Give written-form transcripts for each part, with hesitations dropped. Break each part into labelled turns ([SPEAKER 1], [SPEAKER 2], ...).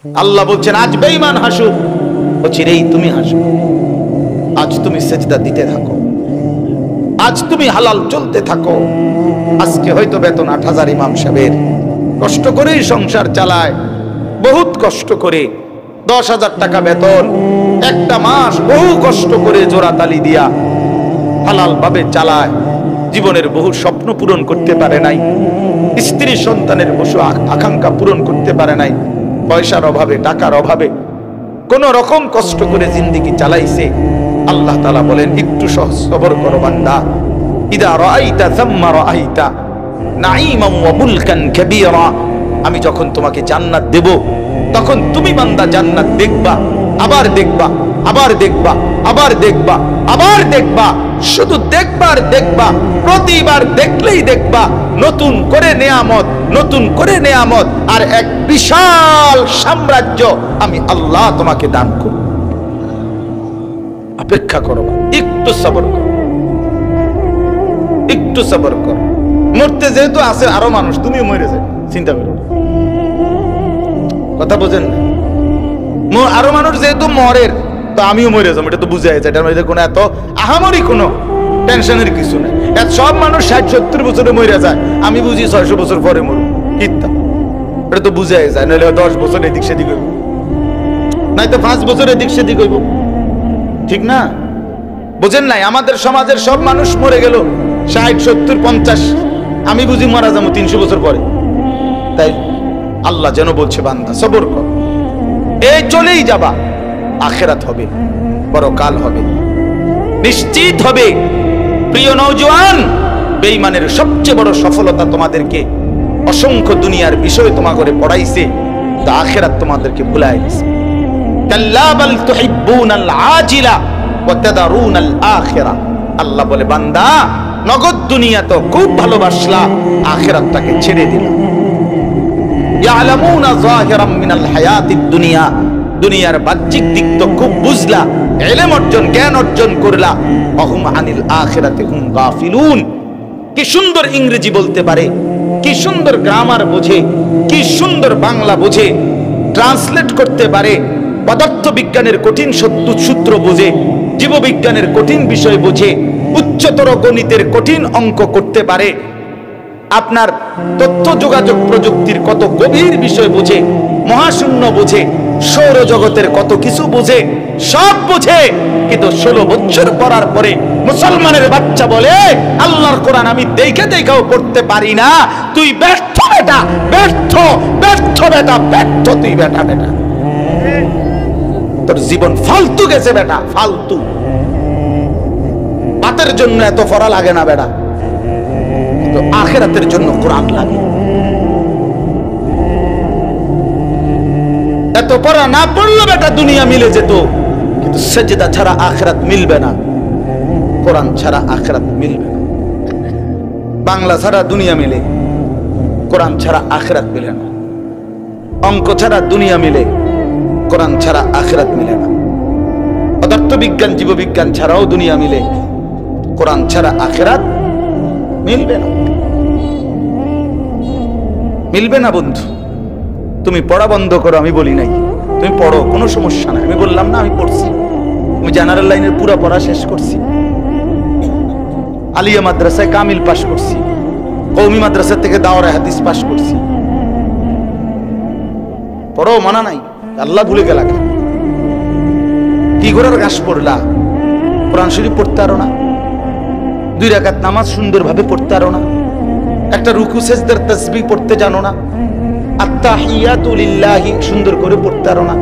[SPEAKER 1] আল্লাহ বলছেন আজ বেঈমান হাসুক, ও চিরেই তুমি হাসো। আজ তুমি সেজদা দিতে থাকো, আজ তুমি হালাল চলতে থাকো। আজকে হয়তো বেতন ৮,০০০ ইমাম সাহেবের, কষ্ট করেই সংসার চালায়, বহুত কষ্ট করে ১০,০০০ টাকা বেতন, একটা মাস বহু কষ্ট করে জোড়াতালি দিয়া হালাল ভাবে চালায়। জীবনের বহু স্বপ্ন পূরণ করতে পারে নাই, স্ত্রী সন্তানের বহু আকাঙ্ক্ষা পূরণ করতে পারে নাই, পয়সার অভাবে, টাকার অভাবে কোন রকম কষ্ট করে জিন্দেগি চালাইছে। আল্লাহ তাআলা বলেন একটু সবর করো বান্দা। ইদা রাআইতা সাম্মা রাআইতা নাঈমান ওয়া মুলকান কাবীরা, আমি যখন তোমাকে জান্নাত দেব তখন তুমি বান্দা জান্নাত দেখবা, আবার দেখবা, আবার দেখবা, আবার দেখবা, আবার দেখবা, শুধু দেখবা আর দেখবা। প্রতিবার দেখলেই দেখবা নতুন করে নেয়ামত, নতুন করে নেয়ামত, আর এক বিশাল সাম্রাজ্য আমি আল্লাহ তোমাকে দান করব। অপেক্ষা করো, একটু সবর করো, একটু সবর করো। মরতে যেহেতু আছে আরো মানুষ, তুমিও মরে যাবে, চিন্তা করো। কথা বোঝেন না? আরো মানুষ যেহেতু মরের, তো আমিও মরে যাবো, এটা তো বুঝে যায়। এটার মধ্যে কোনো এত আহামরি কোনো টেনশনের কিছু নেই। সব মানুষ ৬০-৭০ বছরে মরে যায়, আমি বুঝি ৬০০ বছর পরে মরব, কিত্তা এটা তো বুঝে যায়। নাহলে ১০ বছর এদিক সেদিক হইব, নাই তো ৫ বছর এদিক সেদিক হইব, ঠিক না? বোঝেন নাই? আমাদের সমাজের সব মানুষ মরে গেল ৬০-৭০-৫০, আমি বুঝি মারা যাবো ৩০০ বছর পরে। তাই আল্লাহ যেন বলছে বান্দা সবর কর, এই চলেই যাবা, আখিরাত হবে, পরকাল হবে, নিশ্চিত হবে। প্রিয় নওজোয়ান, বেঈমানের সবচেয়ে বড় সফলতা তোমাদেরকে অসংখ্য দুনিয়ার বিষয় তোমা করে পড়াইছে, তো আখিরাত তোমাদেরকে ভুলায় দিছে। কাল্লা বাল তুহিব্বুনাল আজিলা ওয়া তাদারুনাল আখিরা। আল্লাহ বলে বান্দা নগদ দুনিয়া তো খুব ভালোবাসলা, আখিরাতটাকে ছেড়ে দিলা। ইয়ালামুনা যাহিরাম মিনাল হায়াতিদ দুনিয়া, দুনিয়ার বাহ্যিক দিক তো খুব বুঝলা, ইলম অর্জন, জ্ঞান অর্জন করলা। ওয়াহুম আনিল আখিরাতি হুম গাফিলুন। কি সুন্দর ইংরেজি বলতে পারে, কি সুন্দর গ্রামার বোঝে, কি সুন্দর বাংলা বোঝে, ট্রান্সলেট করতে পারে, পদার্থ বিজ্ঞানের কঠিন সূত্র বোঝে, জীববিজ্ঞানের কঠিন বিষয় বোঝে, উচ্চতর গণিতের কঠিন অঙ্ক করতে পারে, আপনার তথ্য যোগাযোগ প্রযুক্তির কত গভীর বিষয় বোঝে, মহাশূন্য বোঝে, সৌরজগতের কত কিছু বোঝে, সব বোঝে। কিন্তু ১৬ বছর পড়ার পরে মুসলমানের বাচ্চা বলে আল্লাহর কোরআন আমি দেখে দেখেও পড়তে পারি না। তুই ব্যর্থ বেটা, ব্যর্থ, ব্যর্থ বেটা, ব্যর্থ তুই বেটা, বেটা তোর জীবন ফালতু গেছে বেটা, ফালতু। ভাতের জন্য এত পড়া লাগে না বেটা, তো আখিরাতের জন্য কোরআন লাগে। এত পড়া না পড়লে বেটা দুনিয়া মিলে যেত, কিন্তু সেজদা ছাড়া আখিরাত মিলবে না, কোরআন ছাড়া আখিরাত মিলবে না। বাংলা ছাড়া দুনিয়া মিলে, কোরআন ছাড়া আখিরাত মিলে না। অঙ্ক ছাড়া দুনিয়া মিলে, কোরআন ছাড়া আখিরাত মিলে না। পদার্থ বিজ্ঞান, জীববিজ্ঞান ছাড়াও দুনিয়া মিলে, কোরআন ছাড়া আখিরাত মিলবে না, মিলবে না বন্ধু। তুমি পড়া বন্ধ করো, আমি বলি নাই, তুমি পড়ো, কোনো সমস্যা নাই। আমি বললাম না আমি পড়ছি, আমি জেনারেল লাইনের পুরো পড়া শেষ করছি, আলিয়া মাদ্রাসায় কামিল পাশ করছি, কওমি মাদ্রাসা থেকে দাওরা হাদিস পাশ করছি। পড়ো, মানা নাই, আল্লাহ ভুলে গেলা কেন? কি ঘোড়ার ঘাস পড়লা? কোরআন শরীফ পড়তে পারো না? 2 রাকাত নামাজ সুন্দরভাবে পড়তে পারো না? একটা রুকু সেজদার তাসবিহ পড়তে জানো না? আত্তাহিয়াতু লিল্লাহি সুন্দর করে পড়তে পারো না?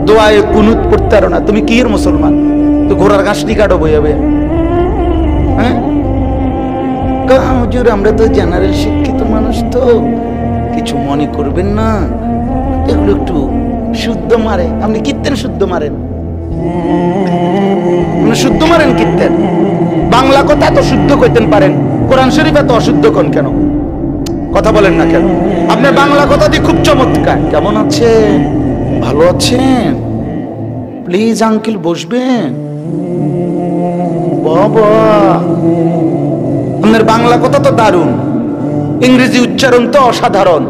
[SPEAKER 1] দোয়ায়ে কুনুত পড়তে পারো না? তুমি কি এর মুসলমান? তো ঘোড়ার ঘাস নি কাটো বইয়া বইয়া, হ্যাঁ? হুজুর আমরা তো জেনারেল শিক্ষিত মানুষ, তো কিছু মনে করবেন না, এগুলো একটু শুদ্ধ মারে। আপনি কীর্তেন শুদ্ধ মারেন, শুদ্ধ মারেন কীর্তেন। বাংলা কথা তো শুদ্ধ কইতেন পারেন, কোরআন শরীফ এত অশুদ্ধ কোন কেন? কথা বলেন না কেন? আপনার বাংলা কথা দিয়ে খুব চমৎকার। কেমন আছেন? ভালো আছেন? প্লিজ আঙ্কেল বসবেন। বাবা, আপনার বাংলা কথা তো দারুণ, ইংরেজি উচ্চারণ তো অসাধারণ।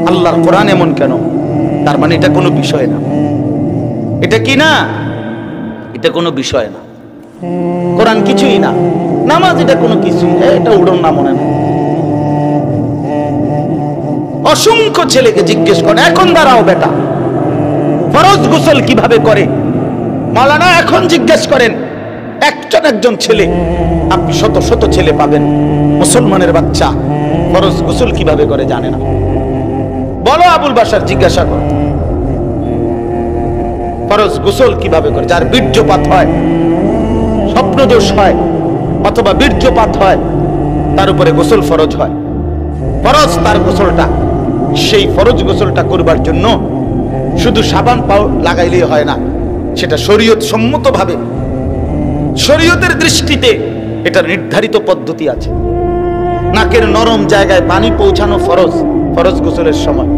[SPEAKER 1] আল্লাহর কোরআন এমন কেন? তার মানে এটা কোনো বিষয় না। এটা কি না? এটা কোনো বিষয় না। কোরআন কিছুই না, নামাজ এটা কোনো কিছুই না, এটা উড়ন না, মনে না। অসংখ্য ছেলেকে জিজ্ঞেস করে, এখন দাঁড়াও বেটা, ফরজ গোসল কিভাবে করে? মাওলানা এখন জিজ্ঞেস করেন, একজন ছেলে, আপনি শত শত ছেলে পাবেন, মুসলমানের বাচ্চা ফরজ গোসল কিভাবে করে জানে না। বলো আবুল বাশার, জিজ্ঞাসা কর ফরজ গোসল কিভাবে করে। যার বীর্যপাত হয়, স্বপ্নদোষ হয়, অথবা বীর্যপাত হয়, তার উপরে গোসল ফরজ হয়। ফরজ তার গোসলটা, সেই ফরজ গোসলটা করবার জন্য শুধু সাবান পাও লাগাইলেই হয় না, সেটা শরীয়ত সম্মতভাবে, শরীয়তের দৃষ্টিতে এটা নির্ধারিত পদ্ধতি আছে। নাকের নরম জায়গায় পানি পৌঁছানো ফরজ, ফরজ গোসলের সময়।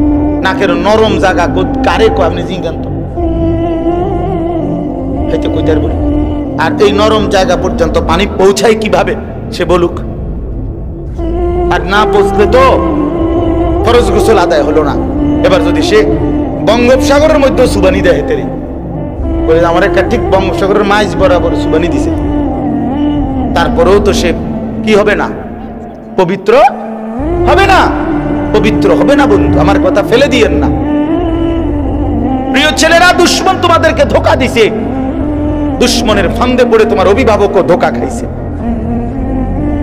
[SPEAKER 1] নাকের নরম জায়গা কারে কো, আপনি জিজ্ঞান তো হয়তো কইতার বলি। আর এই নরম জায়গা পর্যন্ত পানি পৌঁছায় কিভাবে সে বলুক। আর না পৌঁছলে তো ফরজ গোসল আদায় হলো না। এবার যদি সে বঙ্গোপসাগরের মধ্যে সুবানি দেয়, হেতেরি বলে আমার একটা ঠিক বঙ্গোপসাগরের মাঝ বরাবর সুবানি দিছে, তারপরেও তো সে কি হবে না? পবিত্র হবে না, পবিত্র হবে না। বন্ধু আমার কথা ফেলে দিয়েন না। প্রিয় ছেলেরা, দুশ্মন তোমাদেরকে ধোঁকা দিছে, দুশ্মনের ফান্দে পড়ে তোমার অভিভাবকও ধোঁকা খাইছে,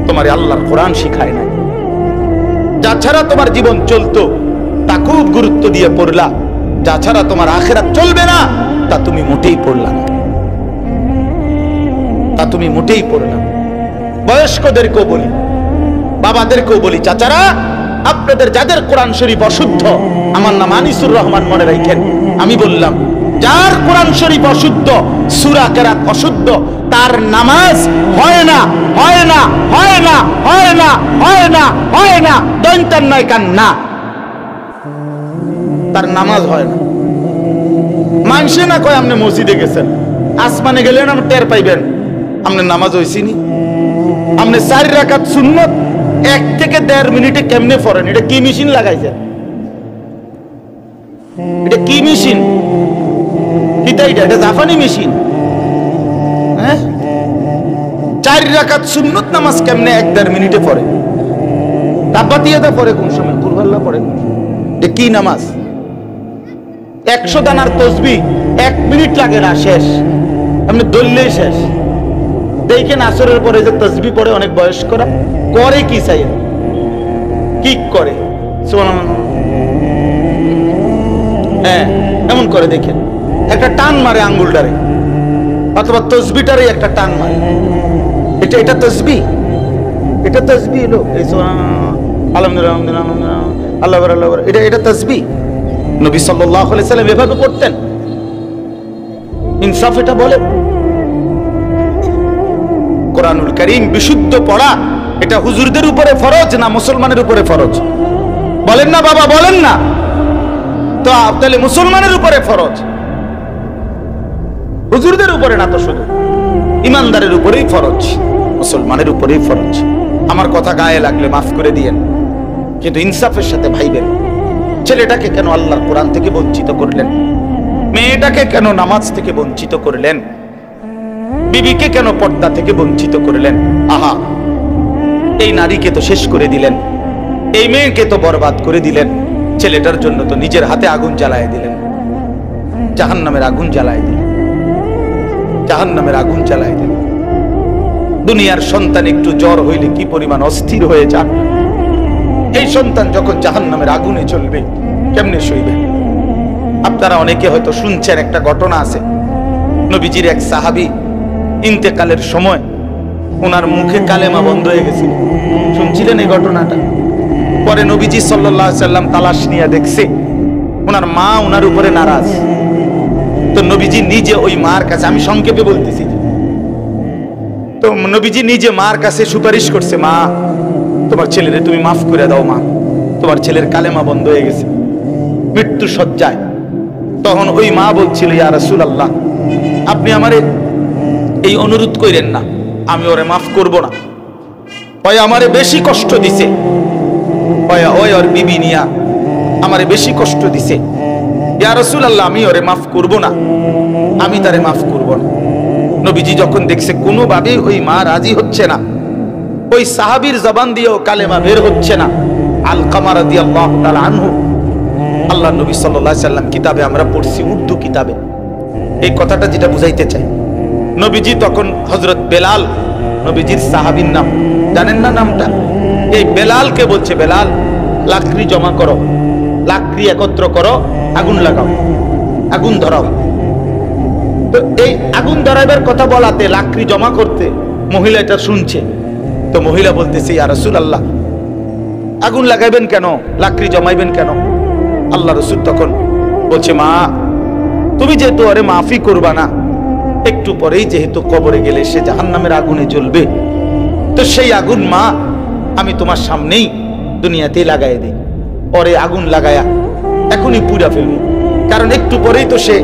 [SPEAKER 1] তোমার আল্লাহর কোরআন শিখায় নাই। যা ছাড়া তোমার জীবন চলতো তা খুব গুরুত্ব দিয়ে পড়লা, যা ছাড়া তোমার আখিরাত চলবে না তা তুমি মোটেই পড়লা না, তা তুমি মোটেই পড়লা। বয়স্কদেরকেও বলি, বাবাদেরকেও বলি, চাচারা আপনাদের যাদের কোরআন শরীফ অশুদ্ধ, আমার নাম আনিসুর রহমান, মনে রাখেন, আমি বললাম যার কোরআন শরীফ অশুদ্ধ, সূরা কেরাত অশুদ্ধ, তার নামাজ হয় না, হয় না, হয় না, হয় না, হয় না, হয় না, দৈন্তার নয় কান না, তার নামাজ হয় না। মানছে না কয় আপনি মসজিদে গেছেন, আসমানে গেলেন আপনি টের পাইবেন আপনার নামাজ হইছিনি। আপনি 4 রাকাত সুন্নত 1 থেকে 1.5 মিনিটে কেমনে পড়েন? এটা কি মেশিন লাগাইছেন? এটা কি মেশিন? এটা জাপানি মেশিন। হ্যাঁ, 4 রাকাত সুন্নত নামাজ কেমনে 1-1.5 মিনিটে পড়ে? তাবাতিয়াদা পড়ে কোন সময়? কুরআল্লাহ পড়ে। এটা কি নামাজ? 100 দানার তসবিহ 1 মিনিট লাগে না, শেষ। আপনি দললেই শেষ। দেখেন আসরের পরে যে তসবিহ পড়ে অনেক বয়স্করা, করে কি চাই? কি করে? হ্যাঁ, এমন করে দেখেন, একটা টান মারে আঙ্গুলটারে, অথবা তসবিটারে একটা টান মারে। এটা তসবিহ, এটা তসবিহ হলো এই আলহামদুলিল্লাহ, আলহামদুলিল্লাহ, আল্লাহু আকবার, আল্লাহু আকবার, এটা তসবিহ। নবী সাল্লাল্লাহু আলাইহি সাল্লাম এভাবে পড়তেন। ইনসাফ এটা বলে। কোরআনুল কারীম বিশুদ্ধ পড়া এটা হুজুরদের উপরে ফরজ না মুসলমানের উপরে ফরজ? বলেন না বাবা, বলেন না তো। তাহলে মুসলমানের উপরে ফরজ, হুজুরদের উপরে না তো, শুধু ইমানদারের উপরেই ফরজ, মুসলমানের উপরেই ফরজ। আমার কথা গায়ে লাগলে মাফ করে দিয়েন, কিন্তু ইনসাফের সাথে ভাইবেন। ছেলেটাকে কেন আল্লাহর কোরআন থেকে বঞ্চিত করলেন? মেয়েটাকে কেন নামাজ থেকে বঞ্চিত করলেন? বিবিকে কেন পর্দা থেকে বঞ্চিত করলেন? আহা, এই নারীকে তো শেষ করে দিলেন, এই মেয়েকে তো বরবাদ করে দিলেন, ছেলেটার জন্য তো নিজের হাতে আগুন জ্বালায় দিলেন, জাহান্নামের আগুন জ্বালায় দিলেন, জাহান্নামের আগুন জ্বালায় দিলেন। দুনিয়ার সন্তান একটু জ্বর হইলে কি পরিমাণ অস্থির হয়ে যান, এই সন্তান যখন জাহান্নামের আগুনে চলবে কেমনে সইবে? আপনারা অনেকে হয়তো শুনছেন, একটা ঘটনা আছে, নবীজির এক সাহাবী ইন্তেকালের সময় ওনার মুখে কালেমা বন্ধ হয়ে গেছিল। শুনছিলেন এই ঘটনাটা? পরে নবীজি সাল্লাল্লাহু আলাইহি সাল্লাম তালাশ নিয়ে দেখছে ওনার মা ওনার উপরে নারাজ। তো নবীজি নিজে ওই মার কাছে, আমি সংক্ষেপে বলতেছি, তো নবীজি নিজে মার কাছে সুপারিশ করছে, মা তোমার ছেলেরে তুমি মাফ করে দাও, মা তোমার ছেলের কালেমা বন্ধ হয়ে গেছে, মৃত্যু শয্যায়। তখন ওই মা বলছিল, ইয়া রাসূলুল্লাহ, আপনি আমারে এই অনুরোধ কইরেন না, আমি ওরে মাফ করব না, ওই আমারে বেশি কষ্ট দিছে, ওই ওর বিবি নিয়া আমারে বেশি কষ্ট দিছে, ইয়া রাসূলুল্লাহ, আমি ওরে মাফ করব না, আমি তারে মাফ করব না। নবীজি যখন দেখছে কোনোভাবেই ওই মা রাজি হচ্ছে না, ওই সাহাবীর জবান দিয়েও কালেমা বের হচ্ছে না, আলকামা রাদিয়াল্লাহু তাআলা আনহু, আল্লাহ নবী সাল্লাল্লাহু আলাইহি সাল্লাম কিতাবে আমরা পড়ছি, উর্দু কিতাবে এই কথাটা যেটা বুঝাইতে চাই, নবীজি তখন হযরত বেলাল, নবীজির সাহাবীর নাম জানেন না নামটা, এই বেলালকে বলছে, বেলাল লাকড়ি জমা করো, লাকড়ি একত্র করো, আগুন লাগাও, আগুন ধরাও। তো এই আগুন ধরাইবার কথা বলাতে, লাকড়ি জমা করতে মহিলা এটা শুনছে, তো মহিলা বলতেছে, ইয়া রাসূলুল্লাহ, আগুন লাগাইবেন কেন, লাকড়ি জমাইবেন কেন? আল্লাহ রাসূল তখন বলছে, মা তুমি যেহেতু আরে মাফি করবা না, একটু পরেই যেহেতু কবরে গেলে সে জাহান্নামের আগুনে জ্বলবে, তো সেই আগুন মা আমি তোমার সামনেই দুনিয়াতে লাগাই দেই, পরে আগুন লাগায়া এখনই পুড়া ফেলবো, কারণ একটু পরেই তো সে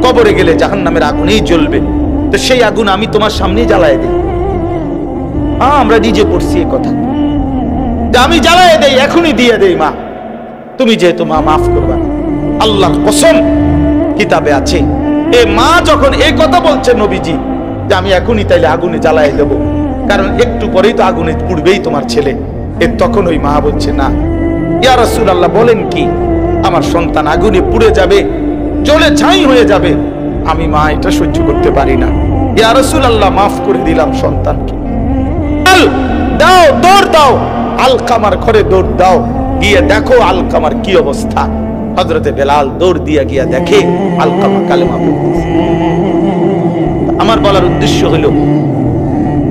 [SPEAKER 1] কবরে গেলে জাহান্নামের আগুনেই জ্বলবে, তো সেই আগুন আমি তোমার সামনেই জ্বালায় দেই। আমরা নিজে পড়ছি এই কথা, আমি জ্বালায় দেই, এখনই দিয়ে দেই মা, তুমি যেহেতু মা মাফ করবা না। আল্লাহর কসম কিতাবে আছে, এ মা যখন এই কথা বলছে নবীজি যে আমি এখনই তাইলে আগুনে জ্বালায় দেব, কারণ একটু পরেই তো আগুনে পুড়বেই তোমার ছেলে, তখন ওই মা বলছে, না ইয়া রাসূলুল্লাহ, বলেন কি, আমার সন্তান আগুনে পুড়ে যাবে, জ্বলে ছাই হয়ে যাবে, আমি মা এটা সহ্য করতে পারি না, ইয়া রাসূলুল্লাহ মাফ করে দিলাম সন্তানকে। দাও, দৌড় দাও, আলকামার ঘরে দৌড় দাও, গিয়ে দেখো আলকামার কি অবস্থা। হযরতে বেলাল দৌড় দিয়ে গিয়া দেখে আলকামা কালেমা পড়তেছে। আমার বলার উদ্দেশ্য হলো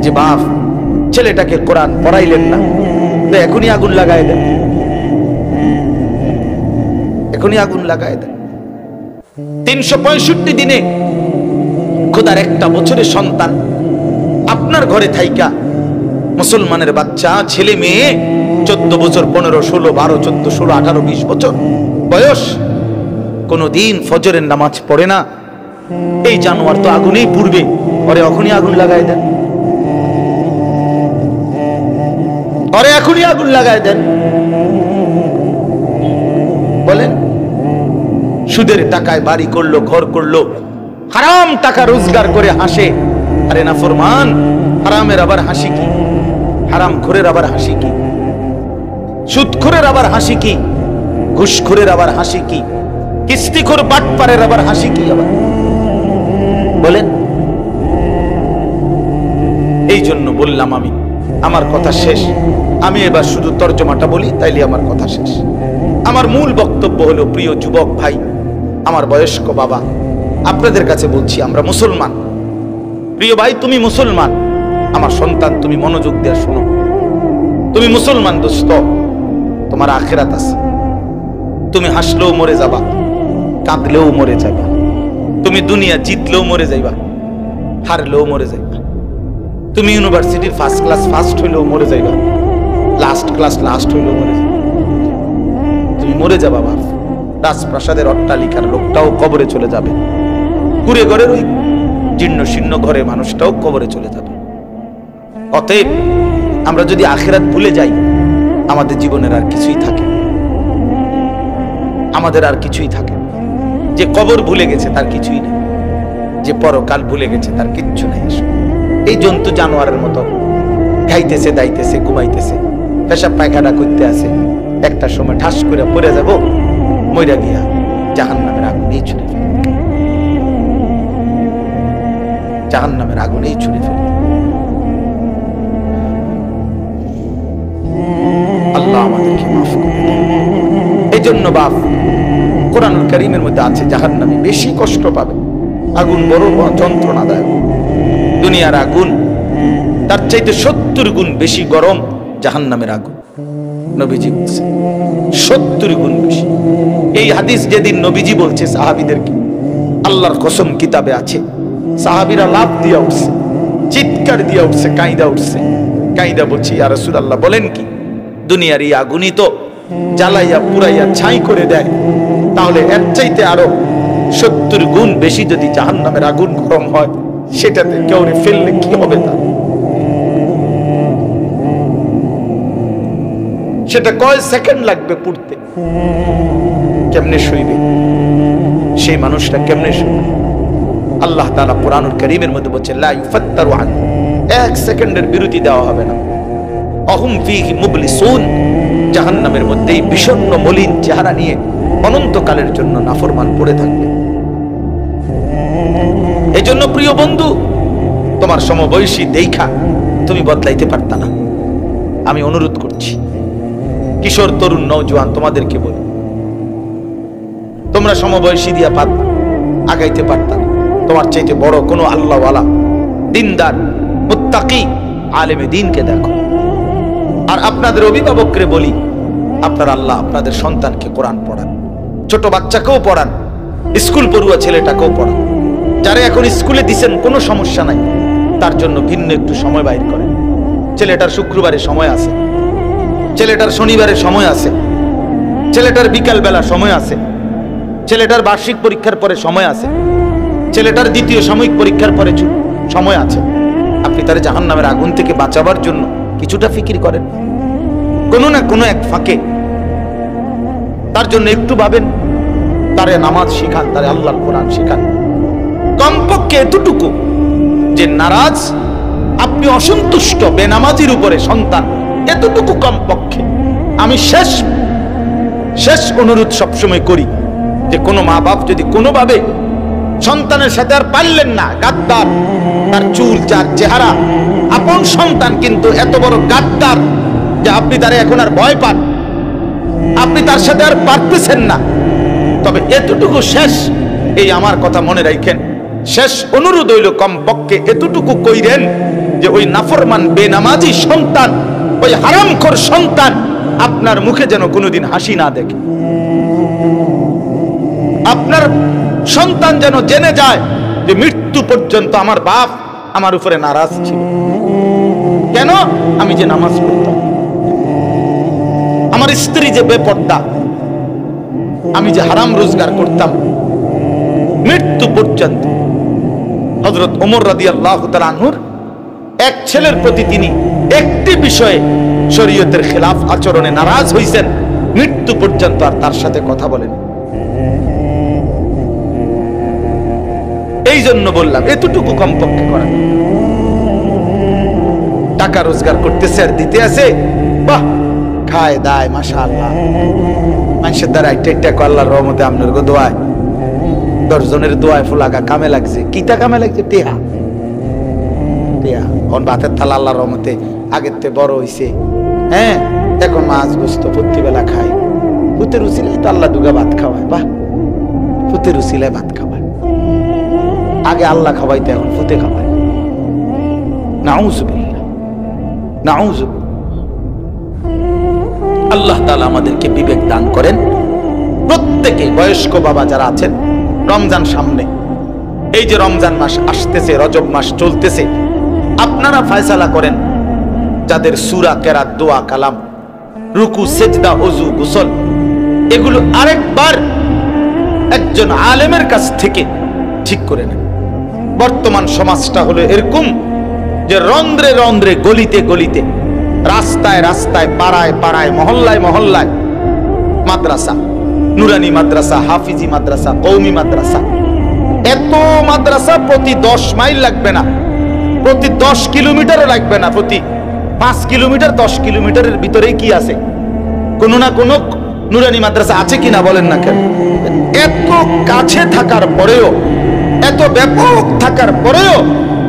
[SPEAKER 1] যে বাপ ছেলেটাকে কোরআন পড়াইলেন না, তো এখনই আগুন লাগায় দেন, এখনই আগুন লাগায় দেন। 365 দিনে খোদার একটা বছরের সন্তান আপনার ঘরে থাইকা, মুসলমানের বাচ্চা ছেলে মেয়ে 14 বছর, 15, 16, 12, 14, 16, 18, 20 বছর বয়স, কোনদিন ফজরের নামাজ পড়ে না, এই জানোয়ার তো আগুনেই পুড়বে, পরে এখনই আগুন লাগায় দেন, পরে এখনই আগুন লাগায় দেন। বলেন, সুদের টাকায় বাড়ি করলো, ঘর করলো, হারাম টাকা রোজগার করে হাসে, আরে না ফরমান, হারামের আবার হাসি কি, হারাম খোরের আবার হাসি কি, সুদখোরের আবার হাসি কি, ঘুষখোরের আবার হাসি কি, কিস্তিখোর বাটপারের আবার হাসি কি আবার, বলেন। এই জন্য বললাম আমি, আমার কথা শেষ, আমি এবার শুধু তর্জমাটা বলি, তাইলে আমার কথা শেষ। আমার মূল বক্তব্য হলো, প্রিয় যুবক ভাই, আমার বয়স্ক বাবা, আপনাদের কাছে বলছি, আমরা মুসলমান। প্রিয় ভাই, তুমি মুসলমান, আমার সন্তান, তুমি মনোযোগ দিয়ে শোনো, তুমি মুসলমান দোস্ত, তোমার আখিরাত আছে, তুমি হাসলেও মরে যাবা, কাঁদলেও মরে যাবা, তুমি দুনিয়া জিতলেও মরে যাইবা, হারলেও মরে যাইবা, তুমি ইউনিভার্সিটির ফার্স্ট ক্লাস ফার্স্ট হইলেও মরে যাইবা, লাস্ট ক্লাস লাস্ট হইলেও মরে যাইবা, তুমি মরে যাবা বাপ। রাজপ্রাসাদের অট্টালিকার লোকটাও কবরে চলে যাবে, কুড়ে ঘরের ওই জীর্ণ শীর্ণ ঘরে মানুষটাও কবরে চলে যাবে। অতএব আমরা যদি আখিরাত ভুলে যাই, আমাদের জীবনের আর কিছুই থাকে, আমাদের আর কিছুই থাকে। যে কবর ভুলে গেছে তার কিছুই নেই, যে পরকাল ভুলে গেছে তার কিচ্ছু নেই। এই জন্তু জানোয়ারের মতো খাইতেছে, দাইতেছে, ঘুমাইতেছে, পেশাব পায়খানা করতে আছে, একটা সময় ঠাস করে পড়ে যাব, মইরা গিয়া জাহান্নামের আগুনেই ছুঁড়ে ফেলে, জাহান্নামের আগুনেই ছুঁড়ে ফেলে। আল্লাহ আমাদেরকে মাফ করে দেন। এই জন্য বাপ, কোরআনুল কারীমের মধ্যে আছে, জাহান্নামী বেশি কষ্ট পাবে, আগুন বড় যন্ত্রণাদায়ক। দুনিয়ার আগুন তার চাইতে 70 গুণ বেশি গরম জাহান্নামের আগুন, নবীজি বলছে 70 গুণ বেশি। এই হাদিস যেদিন নবীজি বলছে সাহাবীদেরকে, আল্লাহর কসম কিতাবে আছে, সাহাবীরা লাফ দিয়া উঠছে, চিৎকার দিয়া উঠছে, কাঁইদা উঠছে, কাঁইদা বলছে, ইয়া রাসূলুল্লাহ, বলেন কি, দুনিয়ার এই আগুনই তো জ্বালাইয়া পুরাইয়া ছাই করে দেয়, তাহলে এর চাইতে আরো 70 গুণ বেশি যদি জাহান্নামের আগুন গরম হয়, সেটাতে কেউ ফেললে কি হবে তার? সেটা কয় সেকেন্ড লাগবে পুড়তে। কেমনে শুইবে? সেই মানুষটা কেমনে শুইবে? আল্লাহ তাআলা কোরআনুল কারীমের মধ্যে বলছেন, লা ইউফাত্তারু আন, এক সেকেন্ডের বিরতি দেওয়া হবে না। অহুম ফীহি মুবলিসুন, জাহান্নামের মধ্যে বিষণ্ণ মলিন চেহারা নিয়ে অনন্তকালের জন্য নাফরমান পড়ে থাকবে। এই জন্য প্রিয় বন্ধু, তোমার সমবয়সী দেখা তুমি বদলাইতে পারতা না। আমি অনুরোধ করছি, কিশোর তরুণ নওজোয়ান তোমাদেরকে বলি, তোমরা সমবয়সী দিয়া আগাইতে পারতা না। তোমার চাইতে বড় কোনো আল্লাহওয়ালা, দিনদার, মুত্তাকি আলেমে দ্বীনকে দেখো। আর আপনাদের অভিভাবককে বলি, আপনার আল্লাহ আপনাদের সন্তানকে কোরআন পড়ান, ছোট বাচ্চাকেও পড়ান, স্কুল পড়ুয়া ছেলেটাকেও পড়ান। যারা এখন স্কুলে দিছেন কোনো সমস্যা নাই, তার জন্য ভিন্ন একটু সময় বাইর করেন। ছেলেটার শুক্রবারে সময় আছে, ছেলেটার শনিবারে সময় আছে, ছেলেটার বিকাল বেলা সময় আছে, ছেলেটার বার্ষিক পরীক্ষার পরে সময় আছে, ছেলেটার দ্বিতীয় সাময়িক পরীক্ষার পরে সময় আছে। আপনি তার জাহান্নামের আগুন থেকে বাঁচাবার জন্য কিছুটা ফিকির করেন, কোনো না কোনো এক ফাঁকে তার জন্য একটু ভাবেন, তারে নামাজ শিখান, তারে আল্লাহর কোরআন শিখান। কমপক্ষে এতটুকু যে নারাজ, আপনি অসন্তুষ্ট বেনামাজির উপরে সন্তান, এতটুকু কমপক্ষে। আমি শেষ অনুরোধ সবসময় করি যে কোনো মা বাপ যদি কোনোভাবে সন্তানের সাথে আর পারলেন না, গাদ্দার, তার চুল, চার চেহারা, আপন সন্তান কিন্তু এত বড় গাদ্দার যে আপনি তারে এখন আর ভয় পান, আপনি তার সাথে আর পারতেছেন না, তবে এতটুকু শেষ, এই আমার কথা মনে রাখেন, শেষ অনুরোধ হইল কমপক্ষে এতটুকু কইরেন যে ওই নাফরমান বেনামাজি সন্তান, ওই হারামখোর সন্তান আপনার মুখে যেন কোনোদিন হাসি না দেখে। আপনার সন্তান যেন জেনে যায় যে মৃত্যু পর্যন্ত আমার বাপ আমার উপরে নারাজ ছিল, কেন? আমি যে নামাজ পড়তাম, আমার স্ত্রী যে বেপর্দা, আমি যে হারাম রোজগার করতাম, মৃত্যু পর্যন্ত। হযরত ওমর রাদিয়াল্লাহু তাআলা আনহুর এক ছেলের প্রতি তিনি একটি বিষয়ে শরীয়তের খেলাফ আচরণে নারাজ হইছেন, মৃত্যু পর্যন্ত আর তার সাথে কথা বলেন। এই জন্য বললাম এতটুকু কমপক্ষে করেন। টাকা রোজগার করতেছে আর দিতে আছে, বাহ, খায় দায়, মাশাআল্লাহ, মানুষের দ্বারা একটা আল্লাহর রহমতে আপনার দোয়ায় 10 জনের দোয়ায় ফুলাগা কামে লাগছে। কিতা কামে লাগছে? টেহা। এখন ভাতের থালা আল্লাহর রহমতে আগের থেকে বড় হইছে, হ্যাঁ, এখন মাছ গোস্ত প্রতিবেলা খায়। পুতের উচিলায় তো আল্লাহ দুগা ভাত খাওয়ায়, বাহ, পুতের উচিলায় ভাত খাওয়ায়। আগে আল্লাহ খাওয়াইতে, এখন ফুতে খাওয়ায়। নাউযুবিল্লাহ, নাউযুবিল্লাহ। আল্লাহ তাআলা আমাদেরকে বিবেক দান করেন। প্রত্যেকে বয়স্ক বাবা যারা আছেন, রমজান সামনে, এই যে রমজান মাস আসতেছে, রজব মাস চলতেছে, আপনারা ফয়সালা করেন যাদের সূরা, কেরাত, দোয়া, কালাম, রুকু, সেজদা, ওযু, গোসল, এগুলো আরেকবার একজন আলেমের কাছ থেকে ঠিক করে নেন। বর্তমান সমাজটা হলো এরকম যে রন্ধ্রে রন্ধ্রে, গলিতে গলিতে, রাস্তায় রাস্তায়, পাড়ায় পাড়ায়, মহল্লায় মহল্লায় মাদ্রাসা, নুরানি মাদ্রাসা, হাফিজি মাদ্রাসা, কওমি মাদ্রাসা। এত মাদ্রাসা প্রতি 10 মাইল লাগবে না, প্রতি 10 কিলোমিটারও লাগবে না, প্রতি 5 কিলোমিটার, 10 কিলোমিটারের ভিতরেই কি আছে? কোনো না কোনো নুরানি মাদ্রাসা আছে কিনা বলেন না কেন? এত কাছে থাকার পরেও, এত ব্যাপক থাকার পরেও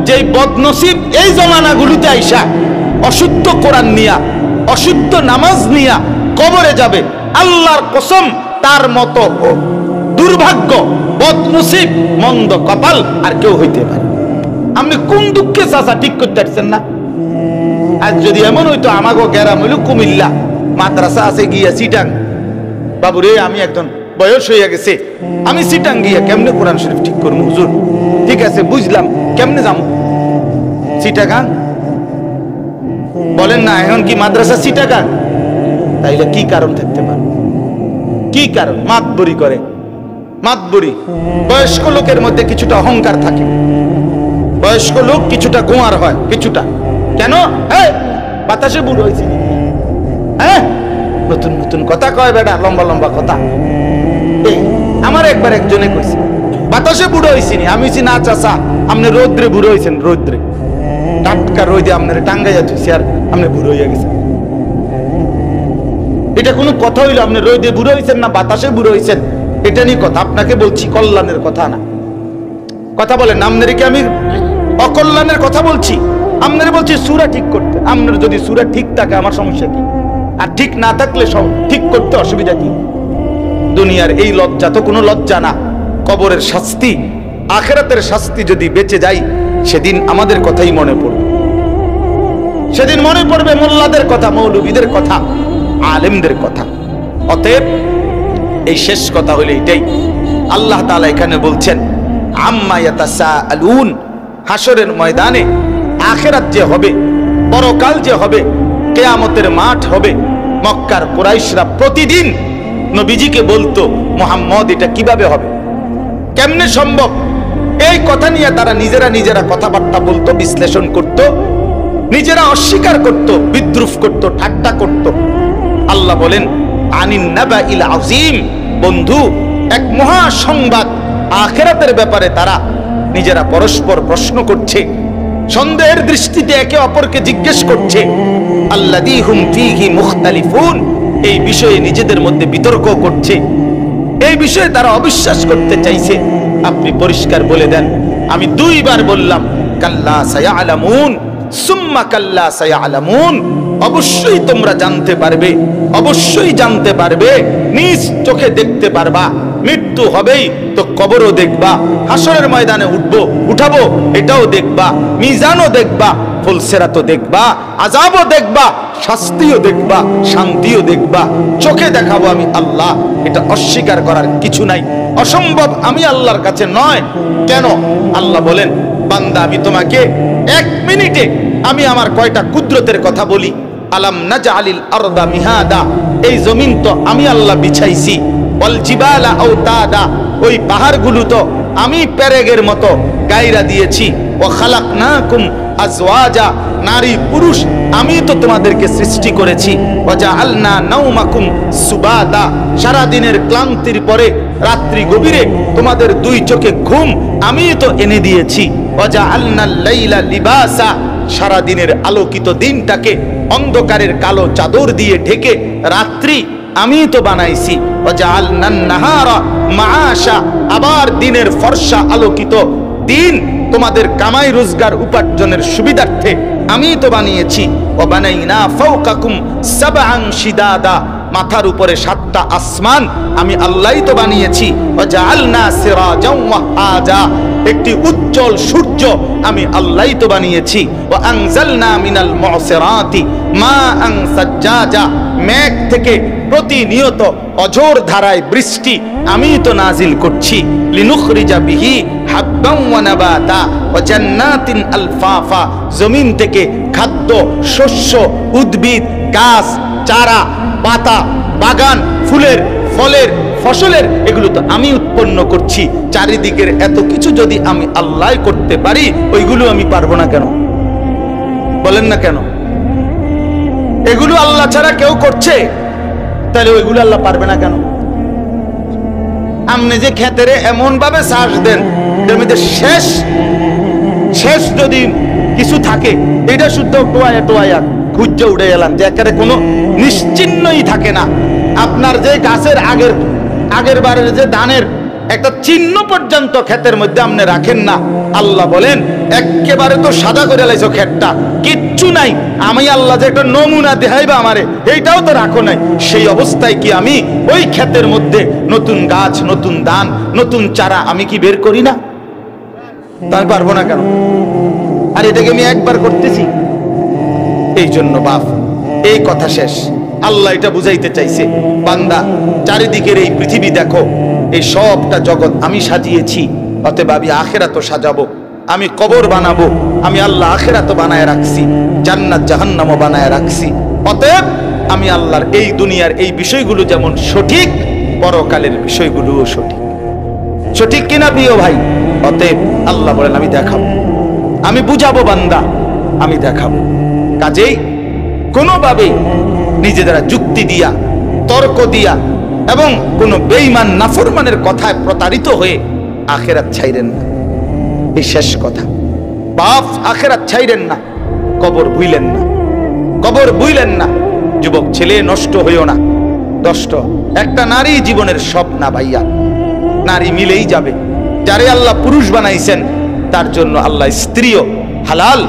[SPEAKER 1] যেই বদনসিব এই জমানাগুলোতে আইসা অশুদ্ধ কোরআন নিয়া, অশুদ্ধ নামাজ নিয়া কবরে যাবে, আল্লাহর কসম তার মতো দুর্ভাগ্য, বদনসিব, মন্দ কপাল আর কেউ হইতে পারে। আপনি কোন দুঃখে চাচা ঠিক করতে পারছেন না? আজ যদি এমন হইতো, আমাগো গ্রাম হইল কুমিল্লা, মাদ্রাসা আছে গিয়া চিটাং, বাবুরে আমি একজন বয়স হইয়া গেছে, আমি চিটাং গিয়া কেমনে কোরআন শরীফ ঠিক করবো? হুজুর ঠিক আছে বুঝলাম, কেমনে যাবো? চিটাগাং বলেন না, এখন কি মাদ্রাসা চিটাগাং? তাইলে কি কারণ থাকতে পারে? কি কারণ? মাতবরি করে, মাতবরি। বয়স্ক লোকের মধ্যে কিছুটা অহংকার থাকে, বয়স্ক লোক কিছুটা গোয়ার হয়, কিছুটা। কেন? বাতাসে বুড়ো হয়েছে, হ্যাঁ, নতুন নতুন কথা কয় বেটা, লম্বা লম্বা কথা। এই আমার একবার একজনে কইছে, বাতাসে বুড়ো হইছিনি আমি, না চাচা আপনি রৌদ্রে বুড়ো হইছেন, রৌদ্রে টাটকা রোদে আপনার টাঙ্গাইয়া ধুইছে আর আপনি বুড়ো হইয়া গেছেন। এটা কোনো কথা হইলো? আপনি রোদে বুড়ো হইছেন না বাতাসে বুড়ো হইছেন, এটা নিয়ে কথা। আপনাকে বলছি কল্যাণের কথা না, কথা বলেন। আপনাদেরকে আমি অকল্যাণের কথা বলছি? আপনারা বলছি সূরা ঠিক করতে। আপনার যদি সূরা ঠিক থাকে আমার সমস্যা কি? আর ঠিক না থাকলে সব ঠিক করতে অসুবিধা কি? দুনিয়ার এই লজ্জা তো কোনো লজ্জা না। কবরের শাস্তি, আখিরাতের শাস্তি যদি বেঁচে যাই, সেদিন আমাদের কথাই মনে পড়বে। সেদিন মনে পড়বে মোল্লাদের কথা, মৌলবীদের কথা, আলেমদের কথা। অতএব এই শেষ কথা হলো এটাই, আল্লাহ তাআলা এখানে বলছেন আম্মা ইয়াতাসাআলুন, হাসরের ময়দানে আখিরাত যে হবে, পরকাল যে হবে, কিয়ামতের মাঠ হবে। মক্কার কুরাইশরা প্রতিদিন নবীজিকে বলতো, মুহাম্মদ এটা কিভাবে হবে, কেমনে সম্ভব? এই কথা নিয়ে তারা নিজেরা কথাবার্তা বলতো, বিশ্লেষণ করত, নিজেরা অস্বীকার করত, বিদ্রুপ করত, ঠাট্টা করত। আল্লাহ বলেন আনিন নাবাইল আযীম, বন্ধু এক মহা সংবাদ আখিরাতের ব্যাপারে তারা নিজেরা পরস্পর প্রশ্ন করছে, সন্দেহের দৃষ্টিতে একে অপরকে জিজ্ঞেস করছে। আল্লাযী হুম ফীহি মুখতালিফুন, এই বিষয়ে নিজেদের মধ্যে বিতর্ক করছে, এই বিষয়ে তারা অবিশ্বাস করতে চাইছে। আপনি পরিষ্কার বলে দেন, আমি দুইবার বললাম কাল্লা সায়ালামুন সুম্মা কাল্লা সায়ালামুন, অবশ্যই তোমরা জানতে পারবে, অবশ্যই জানতে পারবে, নিজ চোখে দেখতে পারবা। মৃত্যু হবেই তো কবরও দেখবা, হাসরের ময়দানে উঠাবো এটাও দেখবা, মিজানও দেখবা, ফুলসেরাতও দেখবা, আযাবও দেখবা, শাস্তিও দেখবা, শান্তিও দেখবা। চোখে দেখাবো আমি আল্লাহ, এটা অস্বীকার করার কিছু নাই, অসম্ভব আমি আল্লাহর কাছে নয়। কেন? আল্লাহ বলেন বান্দা আমি তোমাকে এক মিনিটে আমি আমার কয়টা কুদরতের কথা বলি। আলাম নাজআলিল আরদা মিহাদা, এই জমিন তো আমি আল্লাহ বিছাইছি, ওয়াল জিবালা আওতাদা, ওই পাহাড়গুলো তো আমি পেরেগের মতো গায়রা দিয়েছি, ওয়া খালাকনাকুম আজওয়াজা, নারী পুরুষ আমি তো তোমাদেরকে সৃষ্টি করেছি, ওয়া জাআলনা নাওমাকুম সুবাতা, সারা দিনের ক্লান্তির পরে রাত্রি গভীরে তোমাদের দুই চোখে ঘুম আমি তো এনে দিয়েছি, ওয়া জাআলনাল লাইলা লিবাসা, সারা দিনের আলোকিত দিনটাকে অন্ধকারের কালো চাদর দিয়ে ঢেকে রাত্রি আমি তো বানাইছি, ওয়া জাআলনান নাহারা মাআশা, আবার দিনের ফর্সা আলোকিত দিন তোমাদের কামাই রোজগার উপার্জনের সুবিধার্থে আমি তো বানিয়েছি। ওয়া বানাইনা ফাওকাকুম সাবআন শিদাদা, মাথার উপরে 7টা আসমান আমি আল্লাহই তো বানিয়েছি। ওয়া জাআলনা সিরাজাও ওয়াহাজা, একটি উজ্জ্বল সূর্য আমি আল্লাহই তো বানিয়েছি। ওয়া আনজালনা মিনাল মুসিরাতি মাআন সাজ্জাজা, মেঘ থেকে প্রতিনিয়ত অঝোর ধারায় বৃষ্টি আমি তো নাজিল করছি। লিনুখরিজা বিহি হাব্বান ওয়া নাবাতা ওয়া জান্নাতিন আলফাফা, জমিন থেকে খাদ্য, শস্য, উদ্ভিদ, গাছ, চারা, পাতা, বাগান, ফুলের, ফলের, ফসলের, এগুলো তো আমি উৎপন্ন করছি। চারিদিকের এত কিছু যদি আমি আল্লাহ করতে পারি, ওইগুলো আমি পারবো না কেন? বলেন না কেন? এগুলো আল্লাহ ছাড়া কেউ করছে, তাহলে ওইগুলো আল্লাহ পারবে না কেন? আপনি যে ক্ষেতেরে এমন ভাবে চাষ দেন, জমিতে শেষ যদি কিছু থাকে, এটা শুদ্ধ টোয়া খুঁজে উঠে গেলাম, যে একেবারে কোনো নিশ্চিহ্নই থাকে না। আপনার যে গাছের আগের বারের যে ধানের একটা চিহ্ন পর্যন্ত ক্ষেতের মধ্যে আপনি রাখেন না। আল্লাহ বলেন একেবারে তো সাদা করে লাইছো ক্ষেতটা, কিচ্ছু নাই, আমি আল্লাহ যে একটা নমুনা দেখাইবা আমারে, এইটাও তো রাখো নাই। সেই অবস্থায় কি আমি ওই ক্ষেতের মধ্যে নতুন গাছ, নতুন ধান, নতুন চারা আমি কি বের করি না? তাই পারবো না কেন? আর এটাকে আমি একবার করতেছি। এই জন্য বাপ, এই কথা শেষ। আল্লাহ এটা বুঝাইতে চাইছে, বান্দা চারিদিকের এই পৃথিবী দেখো, এই সবটা জগৎ আমি সাজিয়েছি, অতএব আমি আখিরাতও সাজাবো, আমি কবর বানাবো, আমি আল্লাহ আখিরাতও বানায় রাখছি, জান্নাত জাহান্নামও বানায় রাখছি। অতএব আমি আল্লাহর এই দুনিয়ার এই বিষয়গুলো যেমন সঠিক, পরকালের বিষয়গুলোও সঠিক। সঠিক কিনা প্রিয় ভাই? অতএব আল্লাহ বলেন আমি দেখাবো, আমি বুঝাবো বান্দা, আমি দেখাবো। কাজেই কোনোভাবেই নিজেরা যুক্তি দিয়া তর্ক দিয়া এবং কোন বেঈমান নাফরমানের কথায় প্রতারিত হয়ে আখিরাত ছাইরেন না। এই শেষ কথা, বাপ আখিরাত ছাইরেন না, কবর ভুইলেন না, কবর ভুইলেন না। যুবক ছেলে নষ্ট হইও না। নষ্ট একটা নারী জীবনের সব না ভাইয়া, নারী মিলেই যাবে। যারে আল্লাহ পুরুষ বানাইছেন তার জন্য আল্লাহ স্ত্রীও হালাল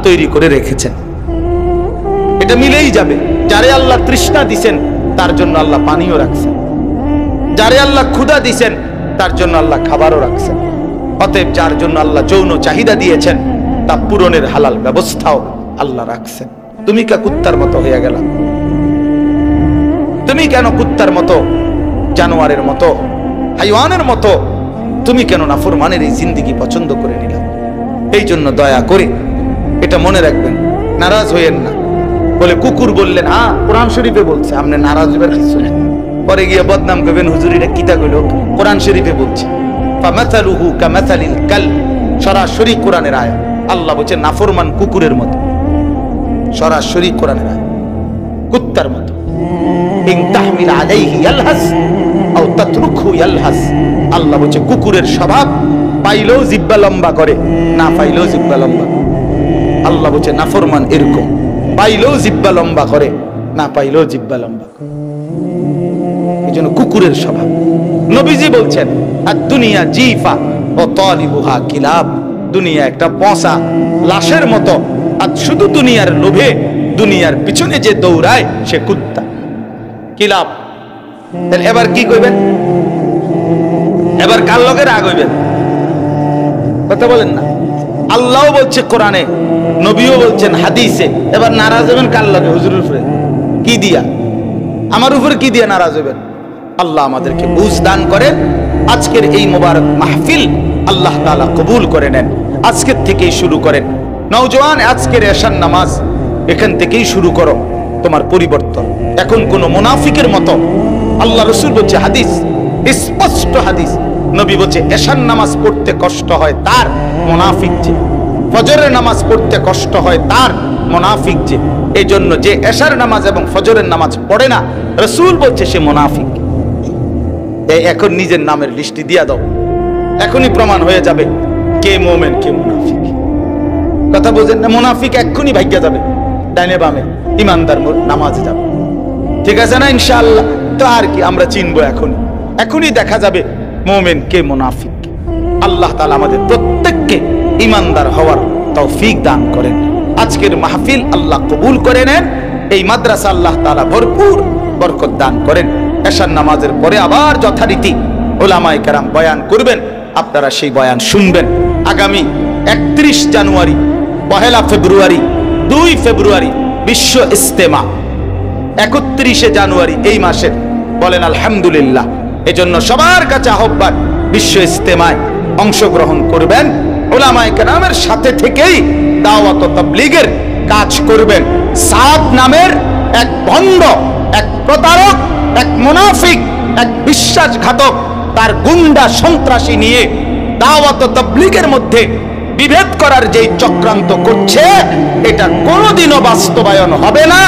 [SPEAKER 1] তৈরি করে রেখেছেন, এটা মিলেই যাবে। যারে আল্লাহ তৃষ্ণা দিছেন তার জন্য আল্লাহ পানিও রাখছেন, যারে আল্লাহ ক্ষুধা দিছেন তার জন্য আল্লাহ খাবারও রাখছেন। অতএব যার জন্য আল্লাহ যৌন চাহিদা দিয়েছেন তা পূরণের হালাল ব্যবস্থাও আল্লাহ রাখছেন। তুমি কে কুত্তার মতো হয়ে গেলা? তুমি কেন কুত্তার মতো, জানোয়ারের মতো, হাইওয়ানের মতো তুমি কেন নাফরমানের এই জিন্দেগি পছন্দ করে নিলা? এই জন্য দয়া করে এটা মনে রাখবেন, নারাজ হইয়েন না। বলে কুকুর বললেন, হ্যাঁ কোরআন শরীফে বলছে, আপনি নারাজ হইবার কিছু নেই। পরে গিয়ে বদনাম করবেন, হুজুর এটা কিতা কইল, কোরআন শরীফে বলছে। ফামাসালুহু কামাসালিল কালব, সরাসরি কোরআনের আয়াত। আল্লাহ বলছে নাফরমান কুকুরের মতো, সরাসরি কোরআনের আয়াত, কুত্তার মতো। ইন তাহমিল আলাইহি ইয়ালহাস আও তাতরুকহু ইয়ালহাস। আল্লাহ বলছে কুকুরের স্বভাব, পাইলেও জিহ্বা লম্বা করে, না পাইলেও জিহ্বা লম্বা। আল্লাহ বলছে নাফরমান এরকম, পাইলেও জিহ্বা লম্বা করে, না পাইলেও জিহ্বা লম্বা করে। এজন্য কুকুরের স্বভাব। নবীজি বলছেন আদ-দুনিয়া জিফা ওয়া তালিবুহা কিলাব। দুনিয়া একটা পচা লাশের মতো, আর শুধু দুনিয়ার লোভে দুনিয়ার পিছনে যে দৌড়ায় সে কুত্তা, কিলাব। তাহলে এবার কি কইবেন? এবার কার লগে রাগ হইবেন? কথা বলেন না। আল্লাহও বলছে কোরআনে, নবীও বলছেন হাদিসে। এবার নারাজ হবেন কার লগে? হুজুরের উপরে। কি দিয়া? আমার উপরে কি দিয়া নারাজ হবেন? আল্লাহ আমাদেরকে বুঝ দান করেন। আজকের এই মোবারক মাহফিল আল্লাহ তাআলা কবুল করে নেন। আজকের থেকেই শুরু করেন। নওজোয়ান, আজকের এশার নামাজ এখান থেকেই শুরু করো তোমার পরিবর্তন। এখন কোন মুনাফিকের মতো, আল্লাহ রাসূল বলছে, হাদিস স্পষ্ট হাদিস, নবী বলছে এশার নামাজ পড়তে কষ্ট হয় তার, মুনাফিক যে। ফজরের নামাজ পড়তে কষ্ট হয় তার, মুনাফিক যে। এই জন্য যে এশার নামাজ এবং ফজরের নামাজ পড়ে না, রাসূল বলছে সে মুনাফিক। এখন নিজের নামের লিস্টি দিয়া দাও, এখনই প্রমাণ হয়ে যাবে কে মুমিন কে মুনাফিক। কথা বুঝেন না? মুনাফিক এক্ষুনি ভাগ্য যাবে ডাইনে বামে, ইমানদার নামাজে যাবে। ঠিক আছে না? ইনশাআল্লাহ। তো আর কি, আমরা চিনবো এখনই, এখনই দেখা যাবে মুমিন কে মুনাফিক। আল্লাহ তাআলা আমাদের প্রত্যেককে ইমানদার হওয়ার তৌফিক দান করেন। আজকের মাহফিল আল্লাহ কবুল করে নেন। এই মাদ্রাসা আল্লাহ তাআলা ভরপুর বরকত দান করেন। এশার নামাজের পরে আবার যথারীতি উলামায়ে কেরাম বয়ান করবেন, আপনারা সেই বয়ান শুনবেন। আগামী 31 জানুয়ারি, 1 ফেব্রুয়ারি, 2 ফেব্রুয়ারি বিশ্ব ইজতেমা, 31 জানুয়ারি এই মাসের, বলেন আলহামদুলিল্লাহ। এজন্য সবার কাছে আহ্বান, বিশ্ব ইজতেমায় অংশগ্রহণ করবেন। উলামায়ে কেরামের সাথে থেকেই দাওয়াত ও তাবলীগের কাজ করবেন। সাদ নামের এক ভণ্ড, এক প্রতারক, এক মুনাফিক, এক বিশ্বাসঘাতক, তার গুন্ডা সন্ত্রাসী নিয়ে দাওয়াত ও তাবলীগের মধ্যে বিভেদ করার যেই চক্রান্ত করছে, এটা কোনোদিনও বাস্তবায়ন হবে না,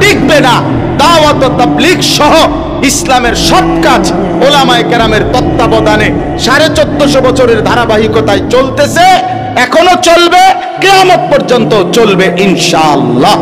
[SPEAKER 1] টিকবে না। দাওয়াত ও তাবলীগ সহ ইসলামের সব কাজ উলামায়ে কেরামের তত্ত্বাবধানে 1450 বছরের ধারাবাহিকতায় চলতেছে, এখনো চলবে, কিয়ামত পর্যন্ত চলবে ইনশাআল্লাহ।